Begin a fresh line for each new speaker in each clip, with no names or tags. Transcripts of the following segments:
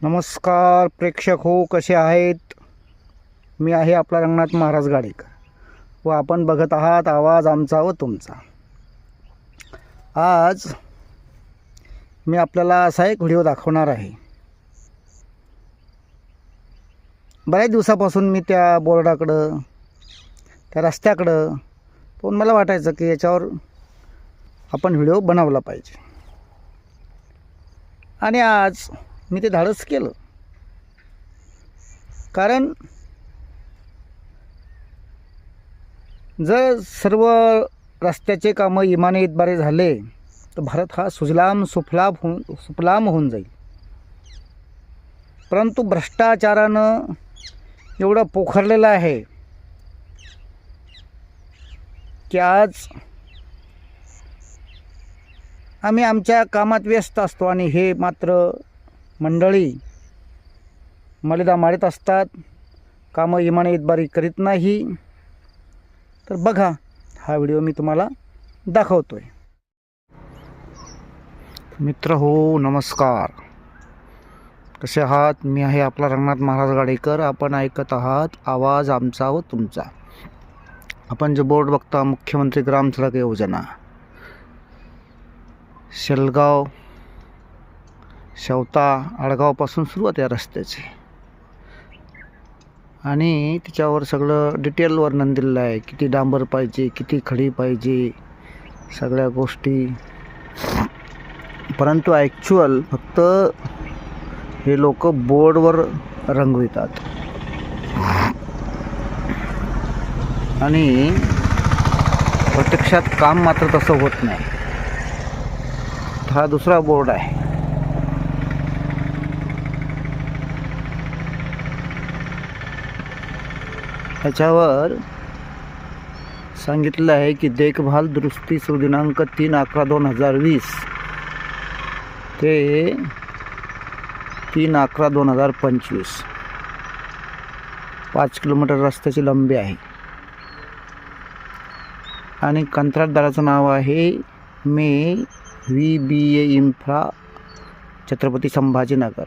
नमस्कार प्रेक्षक हो, कसे आहेत? मी आहे आपला रंगनाथ महाराज गाडेकर व आपण बघत आहात आवाज आमचा व तुमचा. आज मी आपल्याला असा एक व्हिडिओ दाखवणार आहे. बऱ्याच दिवसापासून मी त्या बोर्डाकडं, त्या रस्त्याकडं पण मला वाटायचं की याच्यावर आपण व्हिडिओ बनवला पाहिजे. आणि आज मी ते धाडस केलं. कारण जर सर्व रस्त्याचे कामं इमानीतबारे झाले तर भारत हा सुफलाम होऊन जाईल. परंतु भ्रष्टाचारानं एवढं पोखरलेलं आहे की आज आम्ही आमच्या कामात व्यस्त असतो आणि हे मात्र मंडळी मर्यादा मारित असतात, कामं इमानीतबारी करीत नाही. तर बघा, हा व्हिडिओ मी तुम्हाला दाखवतोय. मित्र हो, नमस्कार, कसे आहात? मी आहे आपला रंगनाथ महाराज गाडेकर. आपण ऐकत आहात आवाज आमचा व तुमचा. आपण जे बोर्ड बघता, मुख्यमंत्री ग्राम सडक योजना, शेलगाव शेवता आडगावपासून सुरुवात या रस्त्याची, आणि त्याच्यावर सगळं डिटेलवर वर्णन दिलेलं आहे. किती डांबर पाहिजे, किती खडी पाहिजे, सगळ्या गोष्टी. परंतु ॲक्च्युअल फक्त हे लोक बोर्डवर रंगवितात आणि प्रत्यक्षात काम मात्र तसं होत नाही. हा दुसरा बोर्ड आहे. त्याच्यावर सांगितलं आहे की देखभाल दुरुस्ती सुरू दिनांक 3/11/2020 ते 3/11/2025. 5 किलोमीटर रस्त्याची लांबी आहे आणि कंत्राटदाराचं नाव आहे VBA इन्फ्रा, छत्रपती संभाजीनगर.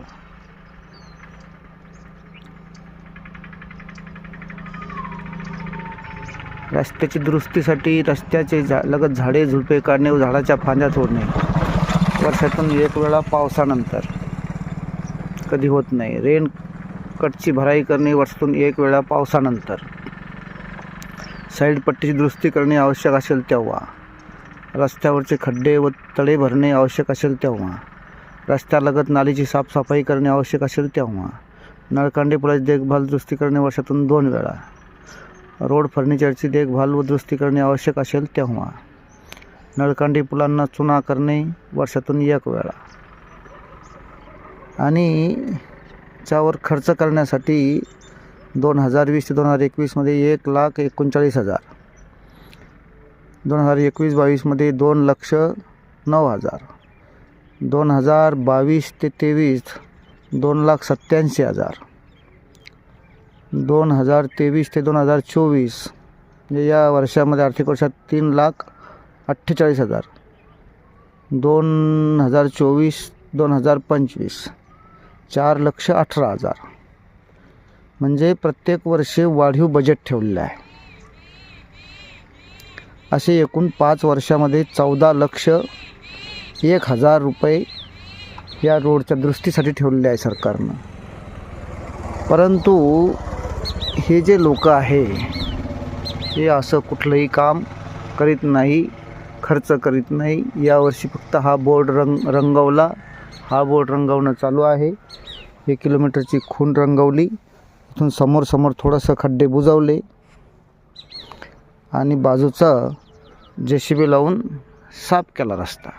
रस्त्याची दुरुस्तीसाठी रस्त्याचे लगत झाडे झुडपे काढणे व झाडाच्या फांद्या तोडणे वर्षातून एक वेळा पावसानंतर, कधी होत नाही. रेन कटची भराई करणे वर्षातून एक वेळा पावसानंतर. साईड पट्टीची दुरुस्ती करणे आवश्यक असेल तेव्हा. रस्त्यावरचे खड्डे व तडे भरणे आवश्यक असेल तेव्हा. रस्त्यालगत नालीची साफसफाई करणे आवश्यक असेल तेव्हा. नळकांडी पुलाची देखभाल दुरुस्ती करणे वर्षातून 2 वेळा. रोड फर्निचरची देखभाल व दुरुस्ती करणे आवश्यक असेल तेव्हा. नळकांडी पुलांना चुना करणे वर्षातून 1 वेळा. आणि त्यावर खर्च करण्यासाठी 2020 ते 2021 1,39,000. 2021-22 2,09,000. 2022 ते 23 2,87,000. 2023 ते 2024 म्हणजे या वर्षामध्ये, आर्थिक वर्षात 3,48,000. 2024-2025 4,18,000. म्हणजे प्रत्येक वर्षी वाढीव बजेट ठेवलेलं आहे. असे एकूण 5 वर्षामध्ये 14,01,000 रुपये या रोडच्या दुरुस्तीसाठी ठेवलेले आहे सरकारनं. परंतु हे जे लोक आहे हे असं कुठलंही काम करीत नाही, खर्च करीत नाही. यावर्षी फक्त हा बोर्ड रंगवला. हा बोर्ड रंगवणं चालू आहे. 1 किलोमीटरची खूण रंगवली. इथून समोर थोडंसं खड्डे बुजवले आणि बाजूचा JCB लावून साफ केला रस्ता.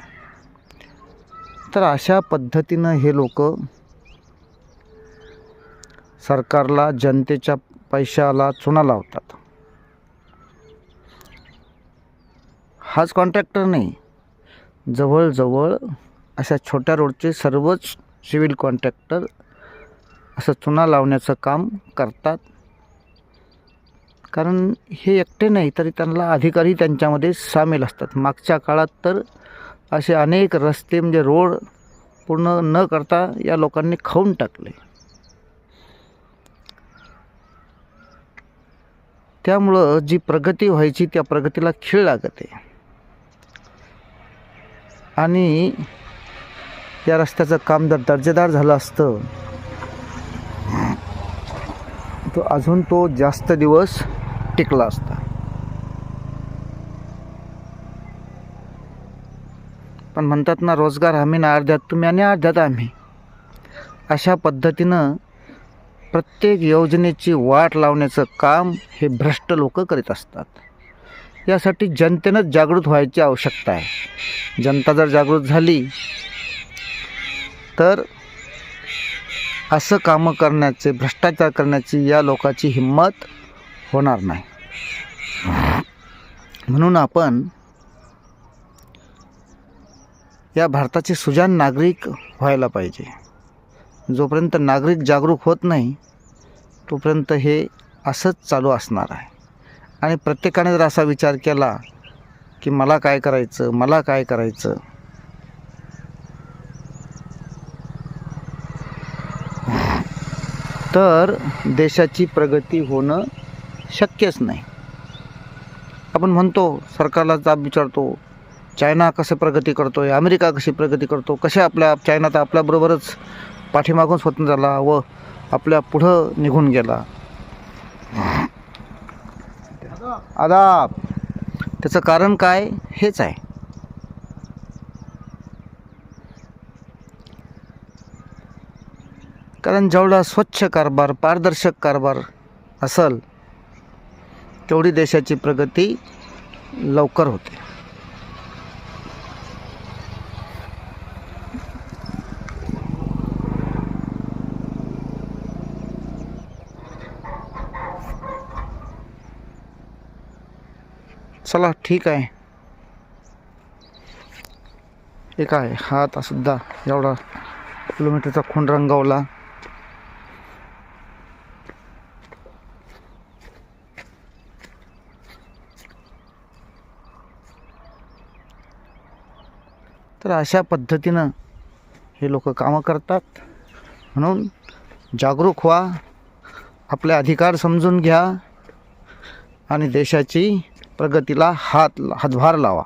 तर अशा पद्धतीनं हे लोक सरकारला, जनतेच्या पैशाला चुना लावतात. हाच कॉन्ट्रॅक्टर नाही, जवळजवळ अशा छोट्या रोडचे सर्वच सिव्हिल कॉन्ट्रॅक्टर असं चुना लावण्याचं काम करतात. कारण हे एकटे नाही, तरी त्यांना अधिकारी त्यांच्यामध्ये सामील असतात. मागच्या काळात तर असे अनेक रस्ते म्हणजे रोड पूर्ण न करता या लोकांनी खाऊन टाकले. त्यामुळं जी प्रगती व्हायची त्या प्रगतीला खीळ लागते. आणि या रस्त्याचं काम जर दर्जेदार झालं असतं तो अजून तो जास्त दिवस टिकला असता. पण म्हणतात ना, रोजगार हमी ना अर्ध्यात तुम्ही आणि अर्ध्यात आम्ही. अशा पद्धतीनं प्रत्येक योजनेची वाट लावण्याचं काम हे भ्रष्ट लोक करीत असतात. यासाठी जनतेनंच जागृत व्हायची आवश्यकता आहे. जनता जर जागृत झाली तर असं कामं करण्याचे, भ्रष्टाचार करण्याची या लोकांची हिंमत होणार नाही. म्हणून आपण या भारताचे सुजाण नागरिक व्हायला पाहिजे. जोपर्यंत नागरिक जागरूक होत नाही तोपर्यंत हे असंच चालू असणार आहे. आणि प्रत्येकाने जर असा विचार केला की मला काय करायचं, मला काय करायचं, तर देशाची प्रगती होणं शक्यच नाही. आपण म्हणतो, सरकारला जाब विचारतो, चायना कसं प्रगती करतो आहे, अमेरिका कशी प्रगती करतो, कशा आपल्या चायना तर आपल्याबरोबरच पाठीमागून स्वतंत्र झाला व आपल्या पुढं निघून गेला. आदाब. त्याचं कारण काय? हेच आहे. कारण जेवढा स्वच्छ कारभार, पारदर्शक कारभार असेल तेवढी देशाची प्रगती लवकर होते. चला ठीक आहे. हे काय, हा आता सुद्धा एवढा किलोमीटरचा खून रंगवला. तर अशा पद्धतीनं हे लोक कामं करतात. म्हणून जागरूक व्हा, आपले अधिकार समजून घ्या आणि देशाची प्रगतीला हातभार लावा.